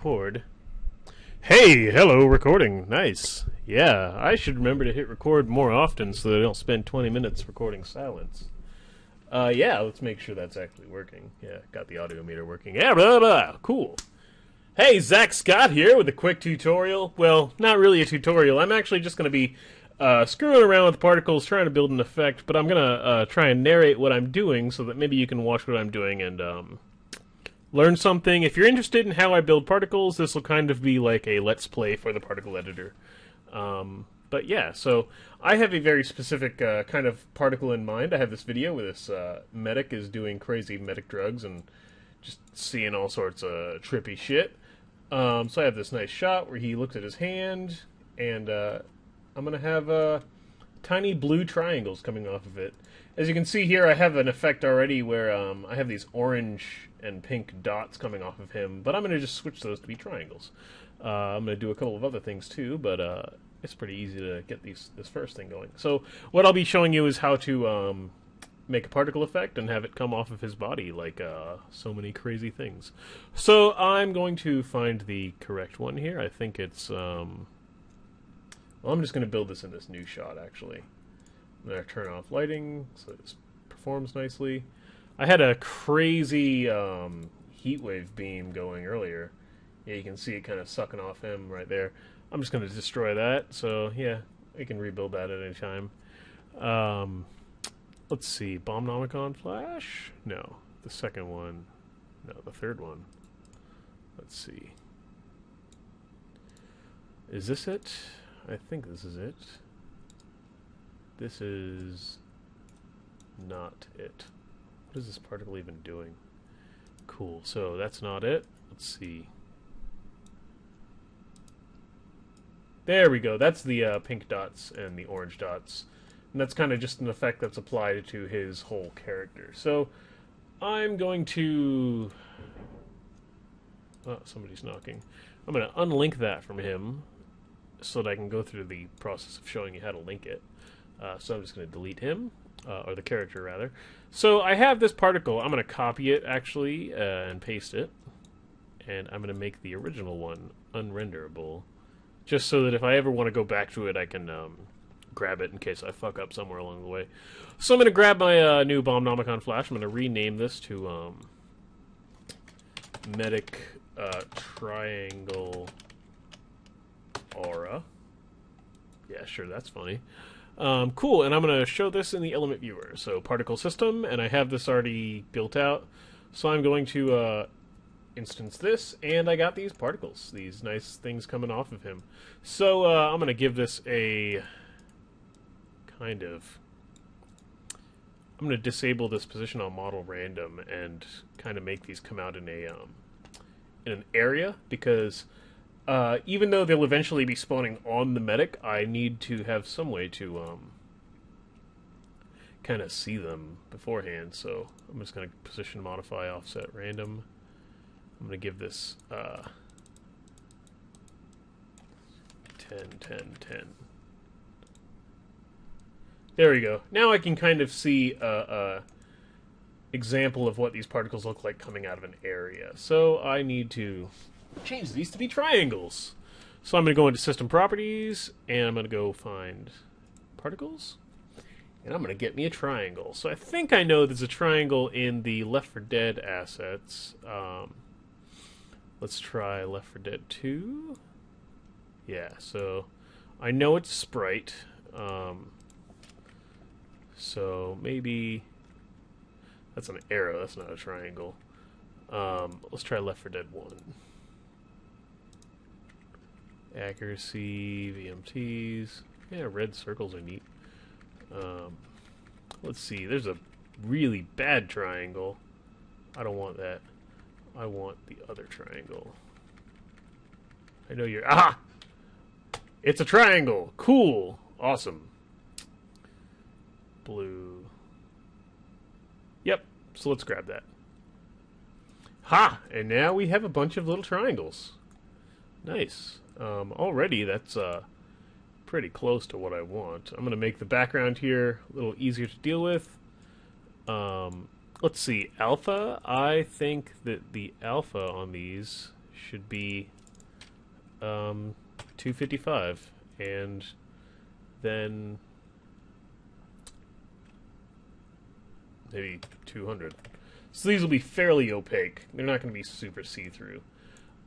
Record. Hey, hello, recording. Nice. Yeah, I should remember to hit record more often so that I don't spend 20 minutes recording silence. Yeah, let's make sure that's actually working. Yeah, got the audio meter working. Yeah, blah, blah. Cool. Hey, Zach Scott here with a quick tutorial. Well, not really a tutorial. I'm actually just going to be screwing around with particles, trying to build an effect, but I'm going to try and narrate what I'm doing so that maybe you can watch what I'm doing and learn something. If you're interested in how I build particles, this will kind of be like a let's play for the particle editor. But yeah, so I have a very specific kind of particle in mind. I have this video where this medic is doing crazy medic drugs and just seeing all sorts of trippy shit. So I have this nice shot where he looks at his hand, and I'm going to have tiny blue triangles coming off of it. As you can see here, I have an effect already where I have these orange and pink dots coming off of him, but I'm going to just switch those to be triangles. I'm going to do a couple of other things too, but it's pretty easy to get this first thing going. So what I'll be showing you is how to make a particle effect and have it come off of his body like so many crazy things. So I'm going to find the correct one here. I think it's... well, I'm just going to build this in this new shot, actually. I'm going to turn off lighting so this performs nicely. I had a crazy heat wave beam going earlier. Yeah, you can see it kind of sucking off him right there. I'm just going to destroy that, so yeah, we can rebuild that at any time. Let's see, Bombnomicon Flash? No, the second one. No, the third one. Let's see. Is this it? I think this is it. This is not it. What is this particle even doing? Cool, so that's not it. Let's see. There we go. That's the pink dots and the orange dots. And that's kind of just an effect that's applied to his whole character. So I'm going to... Oh, somebody's knocking. I'm going to unlink that from him so that I can go through the process of showing you how to link it. So I'm just going to delete him, or the character rather. So I have this particle. I'm going to copy it actually and paste it. And I'm going to make the original one unrenderable, just so that if I ever want to go back to it, I can grab it in case I fuck up somewhere along the way. So I'm going to grab my new Bombnomicon Flash. I'm going to rename this to Medic Triangle Aura. Yeah, sure, that's funny. Cool, and I'm going to show this in the element viewer. So particle system, and I have this already built out. So I'm going to instance this, and I got these particles, these nice things coming off of him. So I'm going to give this a kind of... I'm going to disable this position on model random and kind of make these come out in a in an area, because even though they'll eventually be spawning on the medic, I need to have some way to kind of see them beforehand. So I'm just going to position modify offset random. I'm going to give this 10, 10, 10. There we go. Now I can kind of see a example of what these particles look like coming out of an area. So I need to change these to be triangles. So I'm going to go into System Properties, and I'm going to go find Particles, and I'm going to get me a triangle. So I think I know there's a triangle in the Left 4 Dead assets. Let's try Left 4 Dead 2. Yeah, so I know it's sprite. So maybe that's an arrow, that's not a triangle. Let's try Left 4 Dead 1. Accuracy, VMTs. Yeah, red circles are neat. Let's see, there's a really bad triangle. I don't want that. I want the other triangle. I know you're... Ah! It's a triangle! Cool! Awesome. Blue. Yep, so let's grab that. Ha! And now we have a bunch of little triangles. Nice. Already that's pretty close to what I want. I'm going to make the background here a little easier to deal with. Let's see, alpha. I think that the alpha on these should be 255, and then maybe 200. So these will be fairly opaque. They're not going to be super see-through.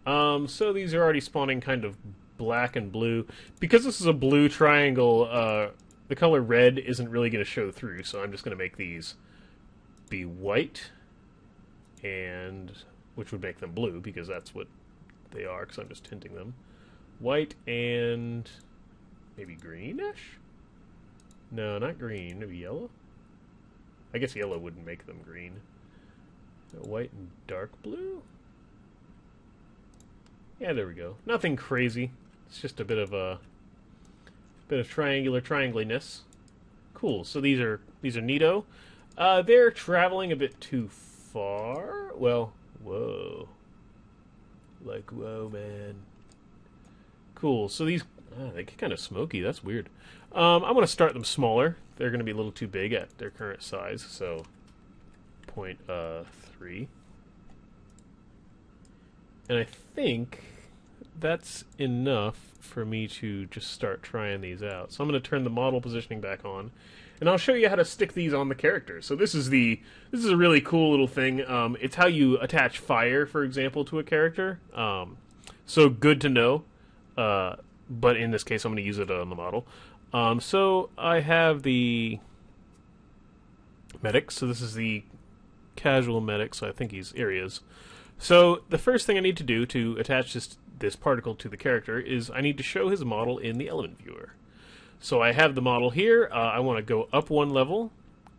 So these are already spawning kind of black and blue. Because this is a blue triangle, the color red isn't really going to show through, so I'm just going to make these be white, and which would make them blue, because that's what they are, because I'm just tinting them. White and maybe greenish? No, not green. Maybe yellow? I guess yellow wouldn't make them green. White and dark blue? Yeah, there we go. Nothing crazy. It's just a bit of triangliness. Cool. So these are neato. They're traveling a bit too far. Well, whoa. Like, whoa, man. Cool. So these they get kind of smoky. That's weird. I'm going to start them smaller. They're going to be a little too big at their current size, so 0.3. And I think that's enough for me to just start trying these out. So I'm going to turn the model positioning back on, and I'll show you how to stick these on the character. So this is a really cool little thing. It's how you attach fire, for example, to a character. So good to know. But in this case, I'm going to use it on the model. So I have the medic. So this is the casual medic. So I think here he is. So the first thing I need to do to attach this particle to the character is I need to show his model in the element viewer. So I have the model here. I want to go up one level,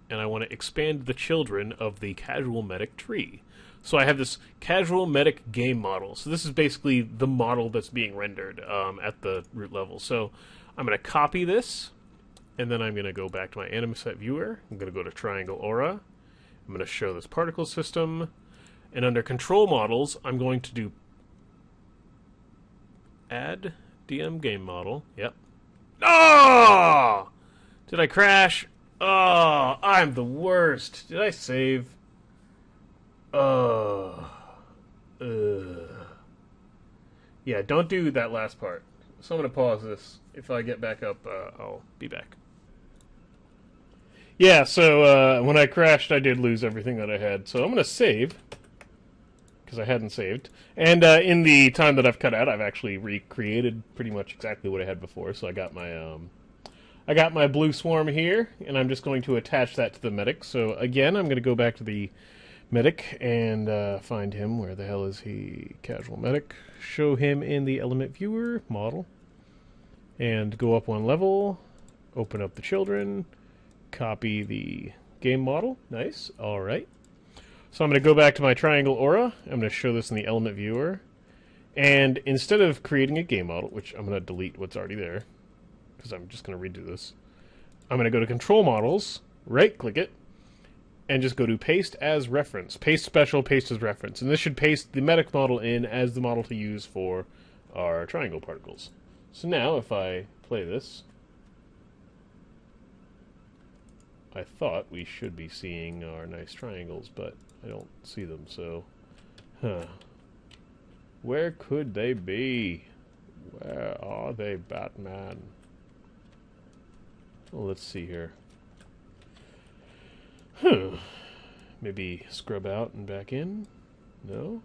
and I want to expand the children of the casual medic tree. So I have this casual medic game model. So this is basically the model that's being rendered at the root level. So I'm going to copy this, and then I'm going to go back to my AnimeSet viewer. I'm going to go to Triangle Aura. I'm going to show this particle system. And under Control Models, I'm going to do Add DM Game Model. Yep. Oh! Did I crash? Oh, I'm the worst. Did I save? Yeah, don't do that last part. So I'm going to pause this. If I get back up, I'll be back. Yeah, so when I crashed, I did lose everything that I had. So I'm going to save, because I hadn't saved. And in the time that I've cut out, I've actually recreated pretty much exactly what I had before. So I got my blue swarm here, and I'm just going to attach that to the medic. So again, I'm going to go back to the medic and find him. Where the hell is he? Casual medic. Show him in the element viewer model. And go up one level. Open up the children. Copy the game model. Nice. Alright. So I'm going to go back to my Triangle Aura. I'm going to show this in the element viewer. And instead of creating a game model, which I'm going to delete what's already there, because I'm just going to redo this, I'm going to go to Control Models, right-click it, and just go to Paste as Reference. Paste Special, Paste as Reference. And this should paste the medic model in as the model to use for our triangle particles. So now, if I play this, I thought we should be seeing our nice triangles, but I don't see them, so... Where could they be? Where are they, Batman? Well, let's see here. Maybe scrub out and back in? No?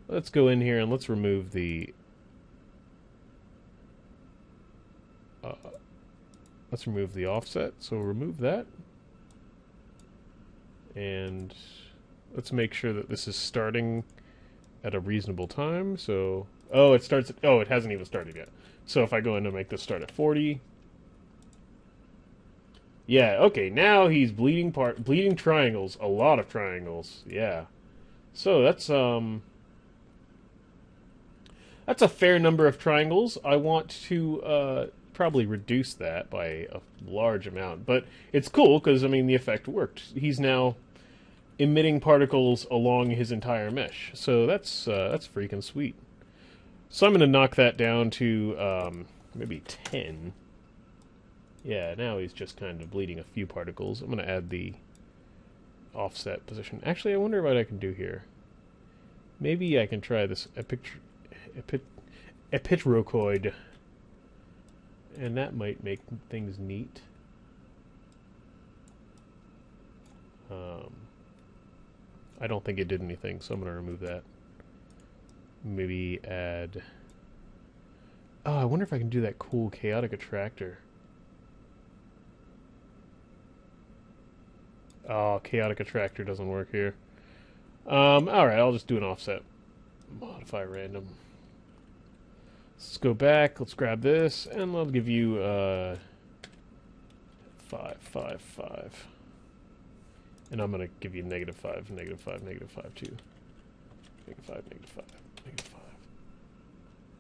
Let's go in here and let's remove the... let's remove the offset. So remove that. And let's make sure that this is starting at a reasonable time. So, oh, it starts at, oh, it hasn't even started yet. So if I go in and make this start at 40. Yeah, okay, now he's bleeding triangles, a lot of triangles. Yeah. So that's a fair number of triangles. I want to probably reduce that by a large amount, but it's cool because I mean the effect worked. He's now emitting particles along his entire mesh, so that's freaking sweet. So I'm going to knock that down to maybe 10. Yeah, now he's just kind of bleeding a few particles. I'm going to add the offset position. Actually, I wonder what I can do here. Maybe I can try this epitrochoid, and that might make things neat. I don't think it did anything, so I'm going to remove that. Maybe add... Oh, I wonder if I can do that cool chaotic attractor. Oh, chaotic attractor doesn't work here. Alright, I'll just do an offset. Modify random. Let's go back, let's grab this, and I'll give you, 5, 5, 5. And I'm going to give you -5, -5, -5 too. -5, -5, -5.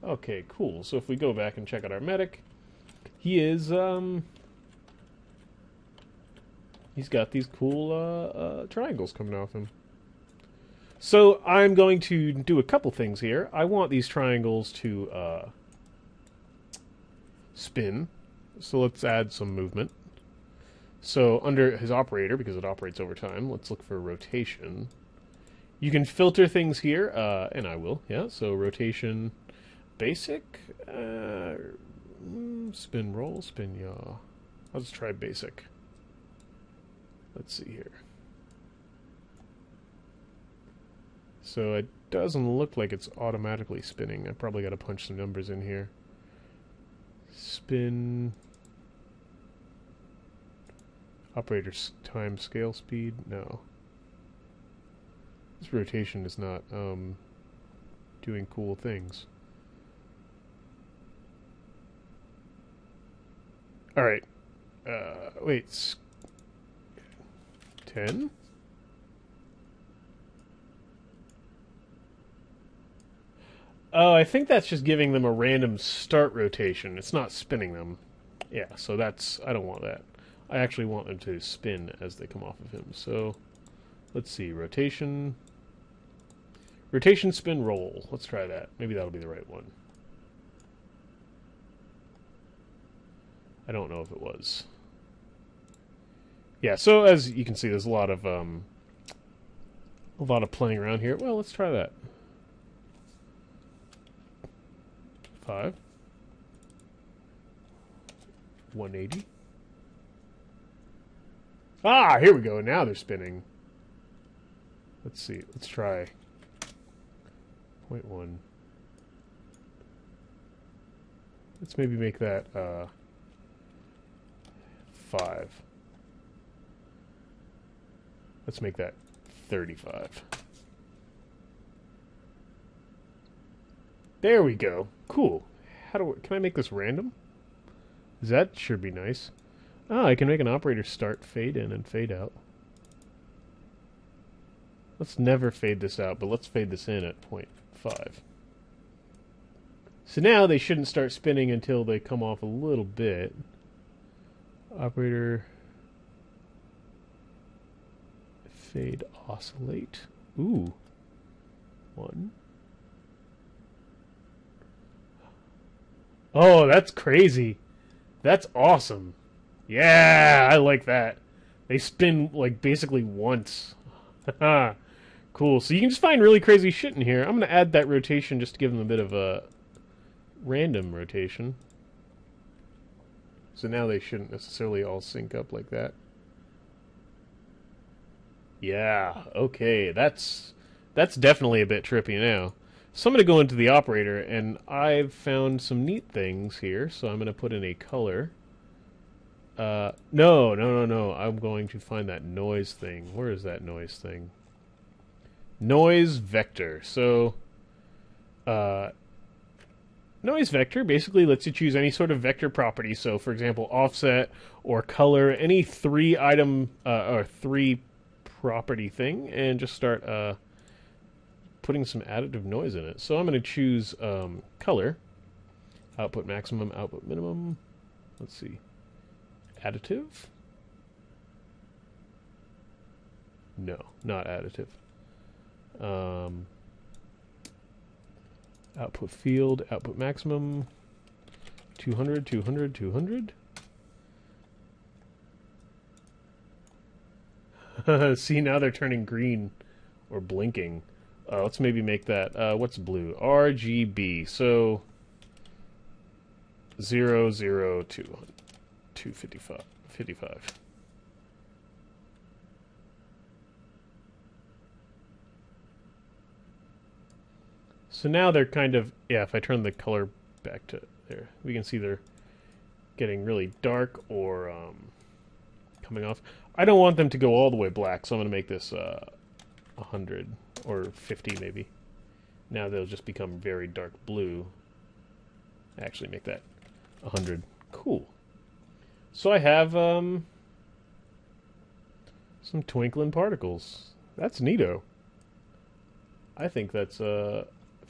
Okay, cool. So if we go back and check out our medic, he is, he's got these cool, triangles coming off him. So I'm going to do a couple things here. I want these triangles to, spin. So let's add some movement. So under his operator, because it operates over time, let's look for rotation. You can filter things here, and I will, yeah. So rotation, basic, spin roll, spin yaw. I'll just try basic. Let's see here. So it doesn't look like it's automatically spinning. I probably got to punch some numbers in here. Spin... Operator time scale speed? No. This rotation is not doing cool things. Alright. Wait. 10? Oh, I think that's just giving them a random start rotation. It's not spinning them. Yeah, so that's... I don't want that. I actually want them to spin as they come off of him. So, let's see. Rotation. Rotation, spin, roll. Let's try that. Maybe that'll be the right one. I don't know if it was. Yeah, so as you can see, there's a lot of playing around here. Well, let's try that. 5. 180. Ah, here we go. Now they're spinning. Let's see. Let's try 0.1. Let's maybe make that 5. Let's make that 35. There we go. Cool. Can I make this random? That should be nice. Ah, I can make an operator start, fade in, and fade out. Let's never fade this out, but let's fade this in at 0.5. So now they shouldn't start spinning until they come off a little bit. Operator... Fade oscillate. Ooh. 1. Oh, that's crazy. That's awesome. Yeah, I like that. They spin, like, basically once. Haha. Cool. So you can just find really crazy shit in here. I'm going to add that rotation just to give them a bit of a random rotation. So now they shouldn't necessarily all sync up like that. Yeah, okay. That's definitely a bit trippy now. So I'm going to go into the operator, and I've found some neat things here. So I'm going to put in a color. No. I'm going to find that noise thing. Where is that noise thing? Noise vector. So, noise vector basically lets you choose any sort of vector property. So, for example, offset or color, any 3 item or 3 property thing, and just start putting some additive noise in it. So I'm going to choose color, output maximum, output minimum. Let's see. Additive? No, not additive. Output field, output maximum, 200, 200, 200. See, now they're turning green or blinking. Let's maybe make that, what's blue? RGB. So 0, 0, 255. 55. So now they're kind of, yeah, if I turn the color back to there, we can see they're getting really dark or coming off. I don't want them to go all the way black, so I'm going to make this 100 or 50 maybe. Now they'll just become very dark blue. Actually make that 100. Cool. So I have some twinkling particles. That's neato. I think that's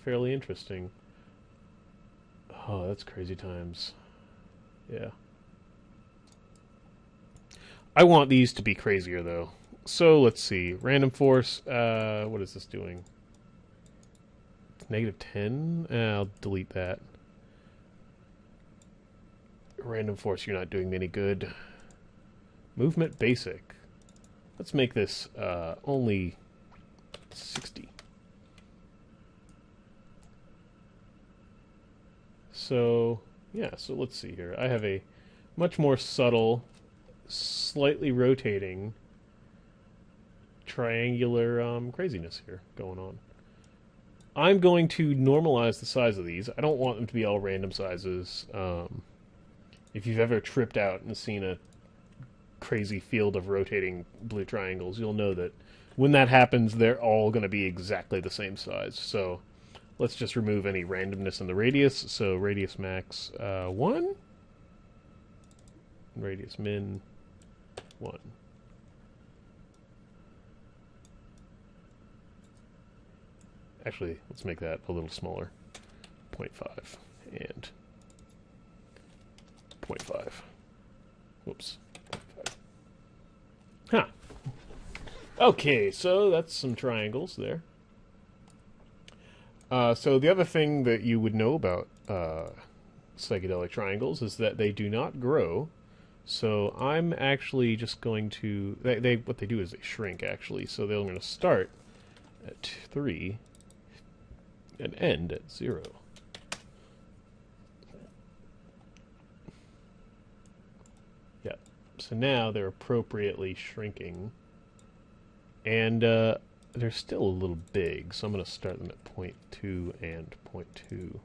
fairly interesting. Oh, that's crazy times. Yeah. I want these to be crazier, though. So, let's see. Random force, what is this doing? Negative 10? I'll delete that. Random force, you're not doing me any good. Movement basic. Let's make this only 60. So, yeah, so let's see here. I have a much more subtle, slightly rotating, triangular craziness here going on. I'm going to normalize the size of these. I don't want them to be all random sizes. If you've ever tripped out and seen a crazy field of rotating blue triangles, you'll know that when that happens, they're all going to be exactly the same size. So let's just remove any randomness in the radius. So radius max 1, radius min 1. Actually, let's make that a little smaller. 0.5 and 0.5. Whoops. 0.5. Huh. Okay, so that's some triangles there. So the other thing that you would know about psychedelic triangles is that they do not grow. So I'm actually just going to... what they do is they shrink, actually. So they're going to start at 3 and end at 0. Yeah. So now they're appropriately shrinking. And they're still a little big, so I'm going to start them at 0.2 and 0.2.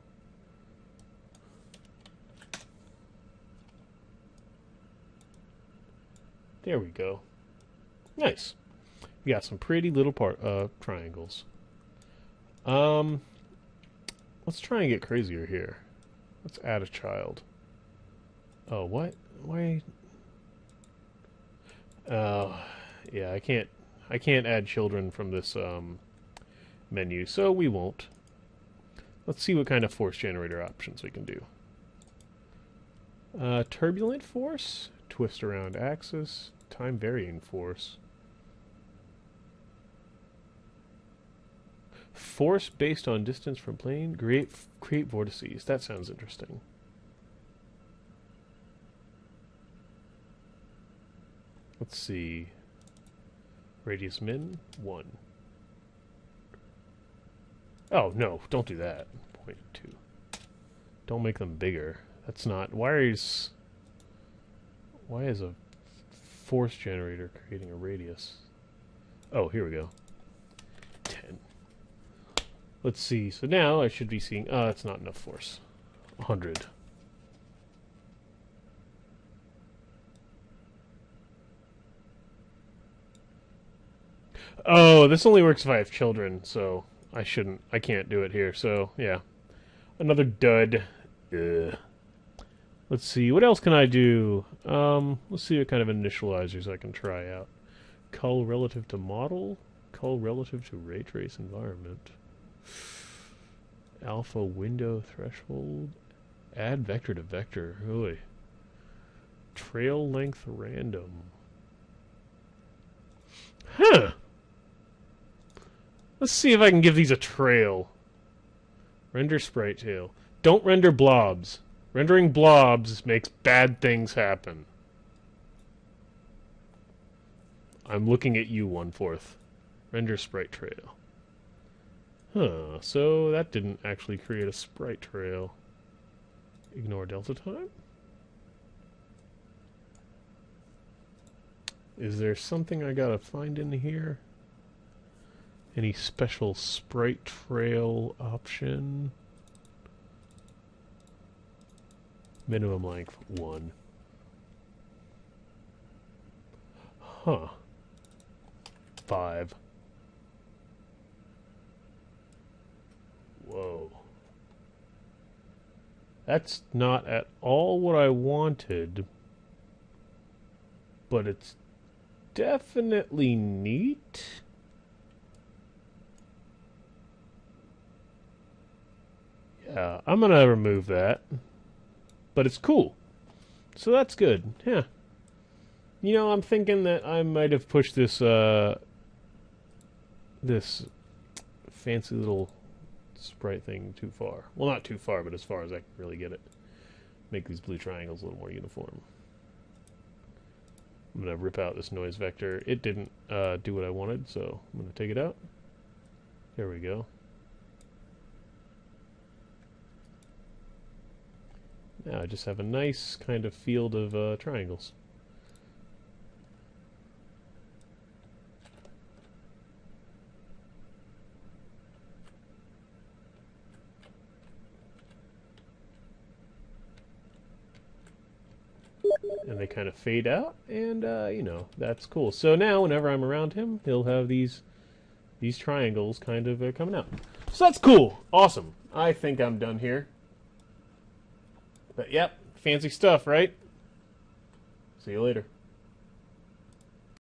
There we go. Nice. We got some pretty little triangles. Let's try and get crazier here. Let's add a child. Oh, what? Why? Yeah, I can't add children from this menu, so we won't. Let's see what kind of force generator options we can do. Turbulent force, twist around axis, time varying force. Force based on distance from plane, create vortices. That sounds interesting. Let's see. Radius min 1. Oh no, don't do that. 0.2. Don't make them bigger. That's not. Why is a force generator creating a radius? Oh, here we go. 10. Let's see. So now I should be seeing... Oh, that's not enough force. 100. Oh, this only works if I have children, so I can't do it here. So, yeah. Another dud. Ugh. Let's see. What else can I do? Let's see what kind of initializers I can try out. Cull relative to model. Cull relative to ray trace environment. Alpha window threshold. Add vector to vector. Really. Trail length random. Huh. Let's see if I can give these a trail. Render sprite tail. Don't render blobs. Rendering blobs makes bad things happen. I'm looking at you, 1/4. Render sprite trail. Huh, so that didn't actually create a sprite trail. Ignore delta time? Is there something I gotta find in here? Any special sprite trail option? Minimum length 1. Huh. 5. Whoa. That's not at all what I wanted, but it's definitely neat. Yeah, I'm gonna remove that, but it's cool, so that's good. Yeah. You know, I'm thinking that I might have pushed this this fancy little sprite thing too far. Well, not too far, but as far as I can really get it. Make these blue triangles a little more uniform. I'm going to rip out this noise vector. It didn't do what I wanted, so I'm going to take it out. There we go. Now I just have a nice kind of field of triangles. And they kind of fade out, and you know, that's cool. So now whenever I'm around him, he'll have these triangles kind of coming out. So that's cool. Awesome. I think I'm done here. But yep, fancy stuff, right? See you later.